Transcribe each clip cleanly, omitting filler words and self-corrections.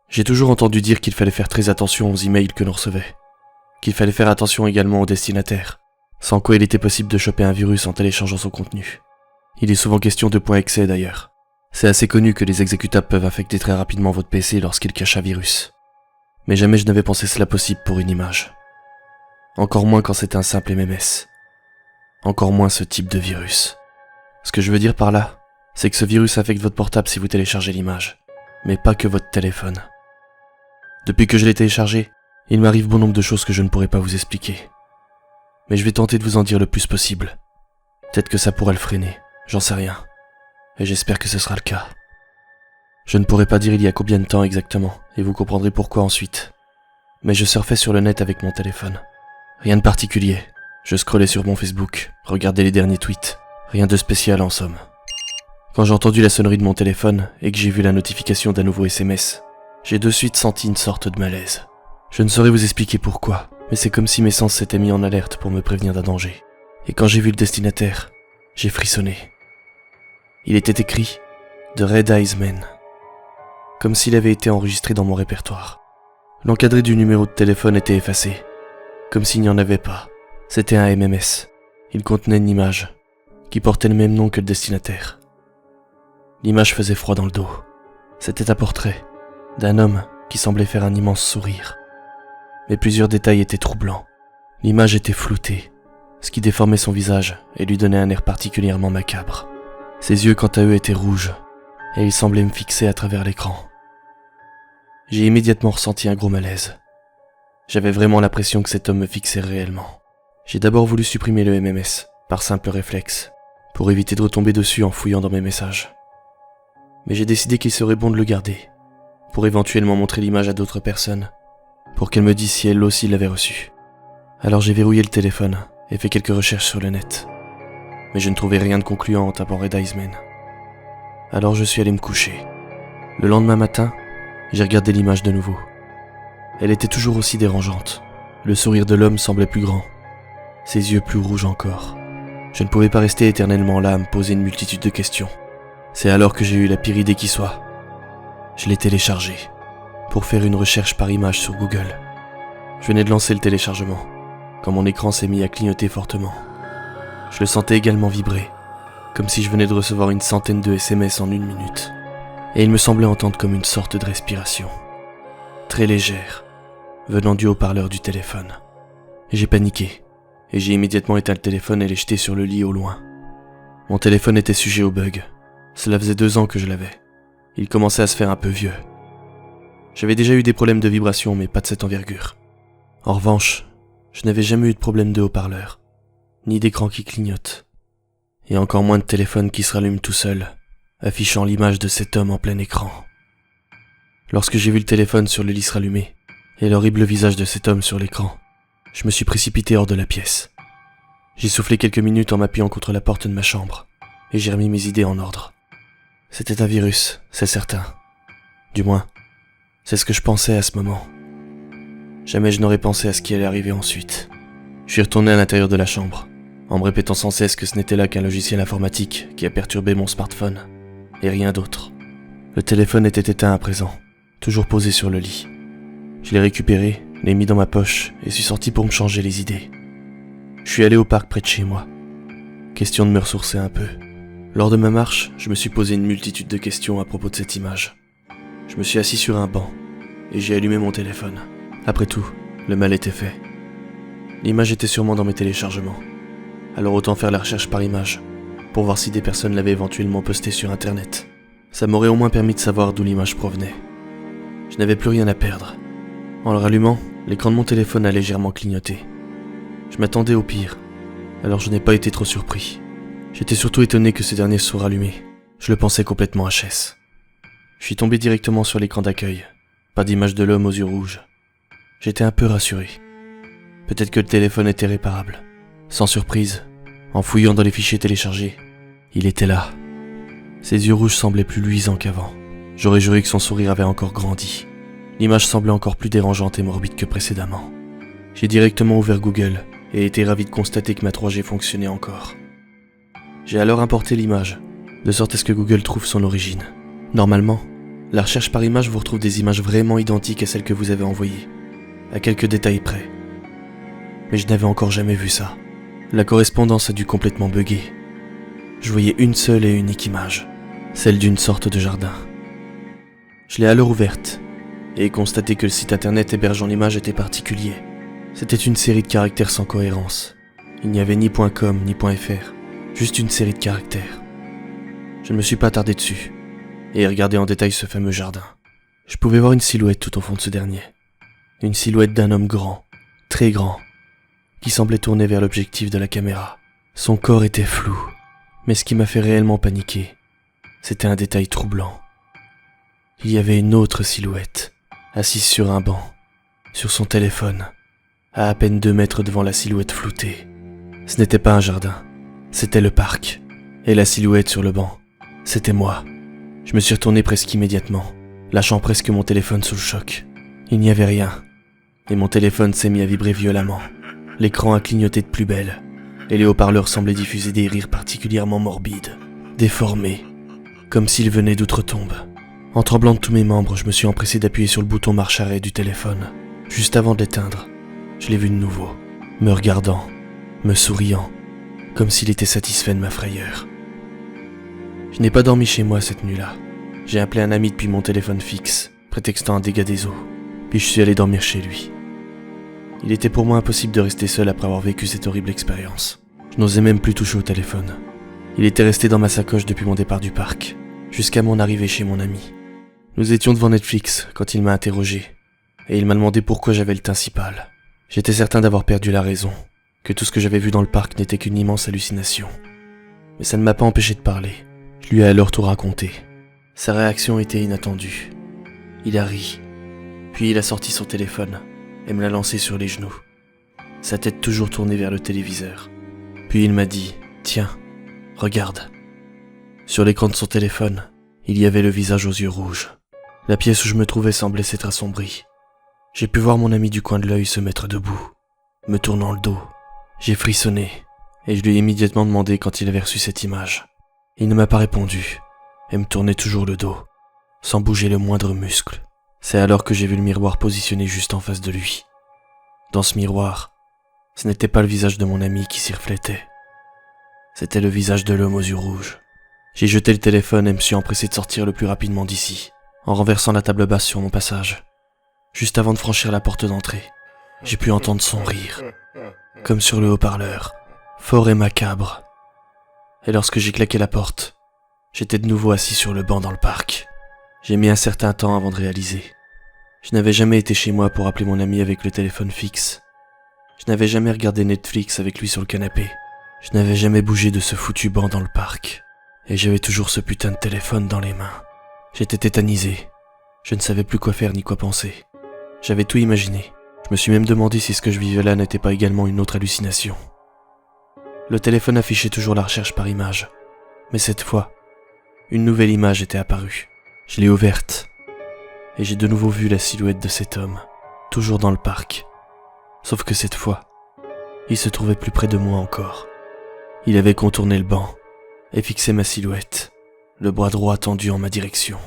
J'ai toujours entendu dire qu'il fallait faire très attention aux emails que l'on recevait. Qu'il fallait faire attention également aux destinataires, sans quoi il était possible de choper un virus en téléchargeant son contenu. Il est souvent question de .exe d'ailleurs. C'est assez connu que les exécutables peuvent affecter très rapidement votre PC lorsqu'ils cachent un virus. Mais jamais je n'avais pensé cela possible pour une image. Encore moins quand c'est un simple MMS. Encore moins ce type de virus. Ce que je veux dire par là, c'est que ce virus affecte votre portable si vous téléchargez l'image, mais pas que votre téléphone. Depuis que je l'ai téléchargé, il m'arrive bon nombre de choses que je ne pourrai pas vous expliquer. Mais je vais tenter de vous en dire le plus possible. Peut-être que ça pourra le freiner, j'en sais rien. Et j'espère que ce sera le cas. Je ne pourrai pas dire il y a combien de temps exactement, et vous comprendrez pourquoi ensuite. Mais je surfais sur le net avec mon téléphone. Rien de particulier. Je scrollais sur mon Facebook, regardais les derniers tweets. Rien de spécial en somme. Quand j'ai entendu la sonnerie de mon téléphone et que j'ai vu la notification d'un nouveau SMS, j'ai de suite senti une sorte de malaise. Je ne saurais vous expliquer pourquoi, mais c'est comme si mes sens s'étaient mis en alerte pour me prévenir d'un danger. Et quand j'ai vu le destinataire, j'ai frissonné. Il était écrit « The Red Eyes Man », comme s'il avait été enregistré dans mon répertoire. L'encadré du numéro de téléphone était effacé, comme s'il n'y en avait pas. C'était un MMS. Il contenait une image, qui portait le même nom que le destinataire. L'image faisait froid dans le dos. C'était un portrait d'un homme qui semblait faire un immense sourire. Mais plusieurs détails étaient troublants. L'image était floutée, ce qui déformait son visage et lui donnait un air particulièrement macabre. Ses yeux quant à eux étaient rouges, et il semblait me fixer à travers l'écran. J'ai immédiatement ressenti un gros malaise. J'avais vraiment l'impression que cet homme me fixait réellement. J'ai d'abord voulu supprimer le MMS, par simple réflexe, pour éviter de retomber dessus en fouillant dans mes messages. Mais j'ai décidé qu'il serait bon de le garder, pour éventuellement montrer l'image à d'autres personnes, pour qu'elles me disent si elles aussi l'avaient reçue. Alors j'ai verrouillé le téléphone et fait quelques recherches sur le net. Mais je ne trouvais rien de concluant en tapant Red Eyes Man. Alors je suis allé me coucher. Le lendemain matin, j'ai regardé l'image de nouveau. Elle était toujours aussi dérangeante. Le sourire de l'homme semblait plus grand, ses yeux plus rouges encore. Je ne pouvais pas rester éternellement là à me poser une multitude de questions. C'est alors que j'ai eu la pire idée qui soit. Je l'ai téléchargé, pour faire une recherche par image sur Google. Je venais de lancer le téléchargement, quand mon écran s'est mis à clignoter fortement. Je le sentais également vibrer, comme si je venais de recevoir une centaine de SMS en 1 minute. Et il me semblait entendre comme une sorte de respiration, très légère, venant du haut-parleur du téléphone. J'ai paniqué, et j'ai immédiatement éteint le téléphone et l'ai jeté sur le lit au loin. Mon téléphone était sujet au bug. Cela faisait 2 ans que je l'avais. Il commençait à se faire un peu vieux. J'avais déjà eu des problèmes de vibration, mais pas de cette envergure. En revanche, je n'avais jamais eu de problème de haut-parleur, ni d'écran qui clignote, et encore moins de téléphone qui se rallume tout seul, affichant l'image de cet homme en plein écran. Lorsque j'ai vu le téléphone sur le lit se rallumer, et l'horrible visage de cet homme sur l'écran, je me suis précipité hors de la pièce. J'ai soufflé quelques minutes en m'appuyant contre la porte de ma chambre, et j'ai remis mes idées en ordre. C'était un virus, c'est certain. Du moins, c'est ce que je pensais à ce moment. Jamais je n'aurais pensé à ce qui allait arriver ensuite. Je suis retourné à l'intérieur de la chambre, en me répétant sans cesse que ce n'était là qu'un logiciel informatique qui a perturbé mon smartphone, et rien d'autre. Le téléphone était éteint à présent, toujours posé sur le lit. Je l'ai récupéré, l'ai mis dans ma poche et suis sorti pour me changer les idées. Je suis allé au parc près de chez moi. Question de me ressourcer un peu. Lors de ma marche, je me suis posé une multitude de questions à propos de cette image. Je me suis assis sur un banc et j'ai allumé mon téléphone. Après tout, le mal était fait. L'image était sûrement dans mes téléchargements. Alors autant faire la recherche par image, pour voir si des personnes l'avaient éventuellement postée sur internet. Ça m'aurait au moins permis de savoir d'où l'image provenait. Je n'avais plus rien à perdre. En le rallumant, l'écran de mon téléphone a légèrement clignoté. Je m'attendais au pire, alors je n'ai pas été trop surpris. J'étais surtout étonné que ce dernier soit rallumé. Je le pensais complètement HS. Je suis tombé directement sur l'écran d'accueil. Pas d'image de l'homme aux yeux rouges. J'étais un peu rassuré. Peut-être que le téléphone était réparable. Sans surprise, en fouillant dans les fichiers téléchargés, il était là. Ses yeux rouges semblaient plus luisants qu'avant. J'aurais juré que son sourire avait encore grandi. L'image semblait encore plus dérangeante et morbide que précédemment. J'ai directement ouvert Google et été ravi de constater que ma 3G fonctionnait encore. J'ai alors importé l'image, de sorte à ce que Google trouve son origine. Normalement, La recherche par image vous retrouve des images vraiment identiques à celles que vous avez envoyées, à quelques détails près. Mais je n'avais encore jamais vu ça. La correspondance a dû complètement bugger. Je voyais une seule et unique image, celle d'une sorte de jardin. Je l'ai alors ouverte, et ai constaté que le site internet hébergeant l'image était particulier. C'était une série de caractères sans cohérence. Il n'y avait ni .com ni .fr, juste une série de caractères. Je ne me suis pas attardé dessus, et ai regardé en détail ce fameux jardin. Je pouvais voir une silhouette tout au fond de ce dernier. Une silhouette d'un homme grand, très grand, qui semblait tourner vers l'objectif de la caméra. Son corps était flou, mais ce qui m'a fait réellement paniquer, c'était un détail troublant. Il y avait une autre silhouette, assise sur un banc, sur son téléphone, à peine 2 mètres devant la silhouette floutée. Ce n'était pas un jardin, c'était le parc, et la silhouette sur le banc, c'était moi. Je me suis retourné presque immédiatement, lâchant presque mon téléphone sous le choc. Il n'y avait rien, et mon téléphone s'est mis à vibrer violemment. L'écran a clignoté de plus belle, et les haut-parleurs semblaient diffuser des rires particulièrement morbides, déformés, comme s'ils venaient d'outre-tombe. En tremblant de tous mes membres, je me suis empressé d'appuyer sur le bouton marche-arrêt du téléphone. Juste avant de l'éteindre, je l'ai vu de nouveau, me regardant, me souriant, comme s'il était satisfait de ma frayeur. Je n'ai pas dormi chez moi cette nuit-là. J'ai appelé un ami depuis mon téléphone fixe, prétextant un dégât des eaux, puis je suis allé dormir chez lui. Il était pour moi impossible de rester seul après avoir vécu cette horrible expérience. Je n'osais même plus toucher au téléphone. Il était resté dans ma sacoche depuis mon départ du parc, jusqu'à mon arrivée chez mon ami. Nous étions devant Netflix quand il m'a interrogé, et il m'a demandé pourquoi j'avais le teint si pâle. J'étais certain d'avoir perdu la raison, que tout ce que j'avais vu dans le parc n'était qu'une immense hallucination. Mais ça ne m'a pas empêché de parler. Je lui ai alors tout raconté. Sa réaction était inattendue. Il a ri, puis il a sorti son téléphone et me l'a lancé sur les genoux, sa tête toujours tournée vers le téléviseur. Puis il m'a dit « Tiens, regarde ». Sur l'écran de son téléphone, il y avait le visage aux yeux rouges. La pièce où je me trouvais semblait s'être assombrie. J'ai pu voir mon ami du coin de l'œil se mettre debout, me tournant le dos. J'ai frissonné, et je lui ai immédiatement demandé quand il avait reçu cette image. Il ne m'a pas répondu, et me tournait toujours le dos, sans bouger le moindre muscle. C'est alors que j'ai vu le miroir positionné juste en face de lui. Dans ce miroir, ce n'était pas le visage de mon ami qui s'y reflétait. C'était le visage de l'homme aux yeux rouges. J'ai jeté le téléphone et me suis empressé de sortir le plus rapidement d'ici, en renversant la table basse sur mon passage. Juste avant de franchir la porte d'entrée, j'ai pu entendre son rire, comme sur le haut-parleur, fort et macabre. Et lorsque j'ai claqué la porte, j'étais de nouveau assis sur le banc dans le parc. J'ai mis un certain temps avant de réaliser. Je n'avais jamais été chez moi pour appeler mon ami avec le téléphone fixe. Je n'avais jamais regardé Netflix avec lui sur le canapé. Je n'avais jamais bougé de ce foutu banc dans le parc. Et j'avais toujours ce putain de téléphone dans les mains. J'étais tétanisé. Je ne savais plus quoi faire ni quoi penser. J'avais tout imaginé. Je me suis même demandé si ce que je vivais là n'était pas également une autre hallucination. Le téléphone affichait toujours la recherche par image. Mais cette fois, une nouvelle image était apparue. Je l'ai ouverte. Et j'ai de nouveau vu la silhouette de cet homme, toujours dans le parc. Sauf que cette fois, il se trouvait plus près de moi encore. Il avait contourné le banc et fixé ma silhouette, le bras droit tendu en ma direction.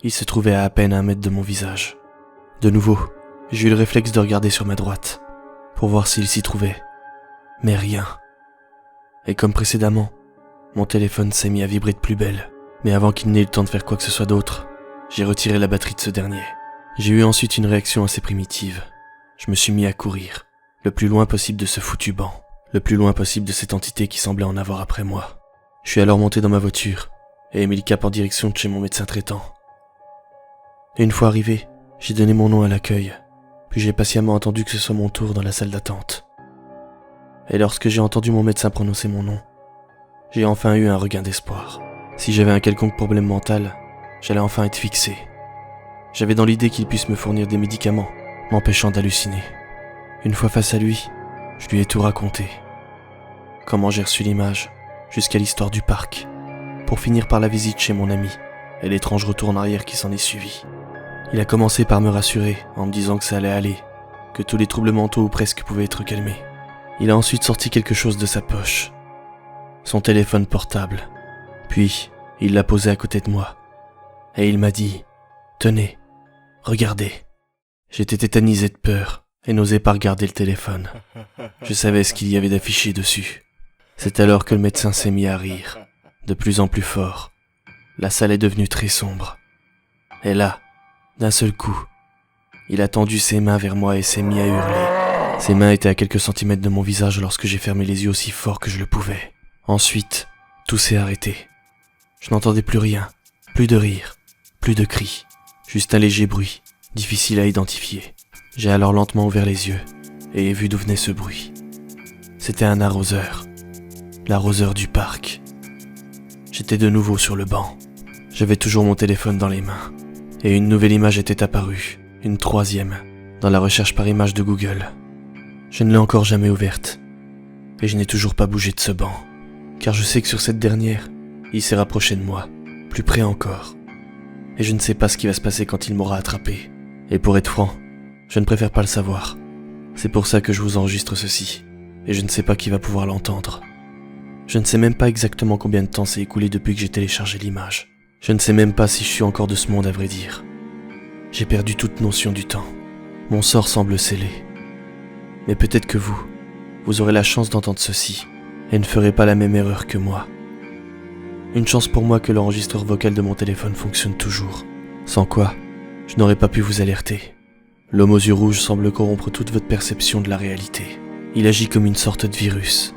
Il se trouvait à peine à 1 mètre de mon visage. De nouveau, j'ai eu le réflexe de regarder sur ma droite, pour voir s'il s'y trouvait. Mais rien. Et comme précédemment, mon téléphone s'est mis à vibrer de plus belle. Mais avant qu'il n'ait eu le temps de faire quoi que ce soit d'autre, j'ai retiré la batterie de ce dernier. J'ai eu ensuite une réaction assez primitive. Je me suis mis à courir, le plus loin possible de ce foutu banc, le plus loin possible de cette entité qui semblait en avoir après moi. Je suis alors monté dans ma voiture et ai mis le cap en direction de chez mon médecin traitant. Et une fois arrivé, j'ai donné mon nom à l'accueil, puis j'ai patiemment attendu que ce soit mon tour dans la salle d'attente. Et lorsque j'ai entendu mon médecin prononcer mon nom, j'ai enfin eu un regain d'espoir. Si j'avais un quelconque problème mental, j'allais enfin être fixé. J'avais dans l'idée qu'il puisse me fournir des médicaments, m'empêchant d'halluciner. Une fois face à lui, je lui ai tout raconté. Comment j'ai reçu l'image, jusqu'à l'histoire du parc, pour finir par la visite chez mon ami, et l'étrange retour en arrière qui s'en est suivi. Il a commencé par me rassurer, en me disant que ça allait aller, que tous les troubles mentaux ou presque pouvaient être calmés. Il a ensuite sorti quelque chose de sa poche, son téléphone portable. Puis, il l'a posé à côté de moi, et il m'a dit « Tenez, regardez ». J'étais tétanisé de peur et n'osais pas regarder le téléphone. Je savais ce qu'il y avait d'affiché dessus. C'est alors que le médecin s'est mis à rire, de plus en plus fort. La salle est devenue très sombre. Et là, d'un seul coup, il a tendu ses mains vers moi et s'est mis à hurler. Ses mains étaient à quelques centimètres de mon visage lorsque j'ai fermé les yeux aussi fort que je le pouvais. Ensuite, tout s'est arrêté. Je n'entendais plus rien, plus de rire, plus de cris, juste un léger bruit, difficile à identifier. J'ai alors lentement ouvert les yeux et ai vu d'où venait ce bruit. C'était un arroseur, l'arroseur du parc. J'étais de nouveau sur le banc. J'avais toujours mon téléphone dans les mains. Et une nouvelle image était apparue, une troisième, dans la recherche par image de Google. Je ne l'ai encore jamais ouverte. Et je n'ai toujours pas bougé de ce banc. Car je sais que sur cette dernière, il s'est rapproché de moi, plus près encore. Et je ne sais pas ce qui va se passer quand il m'aura attrapé. Et pour être franc, je ne préfère pas le savoir. C'est pour ça que je vous enregistre ceci. Et je ne sais pas qui va pouvoir l'entendre. Je ne sais même pas exactement combien de temps s'est écoulé depuis que j'ai téléchargé l'image. Je ne sais même pas si je suis encore de ce monde à vrai dire. J'ai perdu toute notion du temps. Mon sort semble scellé. Mais peut-être que vous aurez la chance d'entendre ceci et ne ferez pas la même erreur que moi. Une chance pour moi que l'enregistreur vocal de mon téléphone fonctionne toujours. Sans quoi, je n'aurais pas pu vous alerter. L'homme aux yeux rouges semble corrompre toute votre perception de la réalité. Il agit comme une sorte de virus.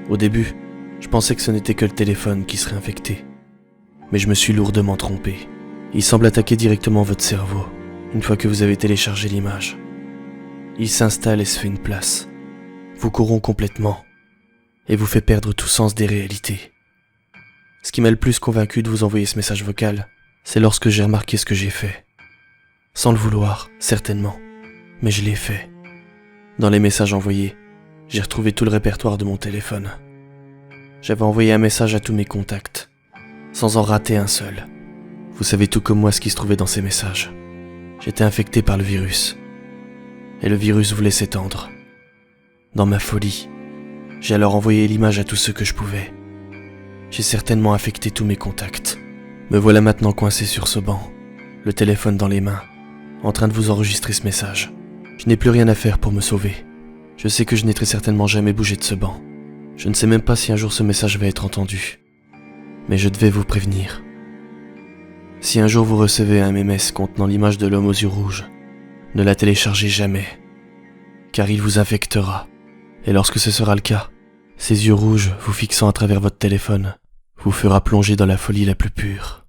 Au début, je pensais que ce n'était que le téléphone qui serait infecté. Mais je me suis lourdement trompé. Il semble attaquer directement votre cerveau, une fois que vous avez téléchargé l'image. Il s'installe et se fait une place, vous corrompt complètement, et vous fait perdre tout sens des réalités. Ce qui m'a le plus convaincu de vous envoyer ce message vocal, c'est lorsque j'ai remarqué ce que j'ai fait. Sans le vouloir, certainement, mais je l'ai fait. Dans les messages envoyés, j'ai retrouvé tout le répertoire de mon téléphone. J'avais envoyé un message à tous mes contacts, sans en rater un seul. Vous savez tout comme moi ce qui se trouvait dans ces messages. J'étais infecté par le virus. Et le virus voulait s'étendre. Dans ma folie, j'ai alors envoyé l'image à tous ceux que je pouvais. J'ai certainement infecté tous mes contacts. Me voilà maintenant coincé sur ce banc, le téléphone dans les mains, en train de vous enregistrer ce message. Je n'ai plus rien à faire pour me sauver. Je sais que je n'ai très certainement jamais bougé de ce banc. Je ne sais même pas si un jour ce message va être entendu. Mais je devais vous prévenir. Si un jour vous recevez un MMS contenant l'image de l'homme aux yeux rouges, ne la téléchargez jamais, car il vous infectera. Et lorsque ce sera le cas, ces yeux rouges vous fixant à travers votre téléphone vous fera plonger dans la folie la plus pure.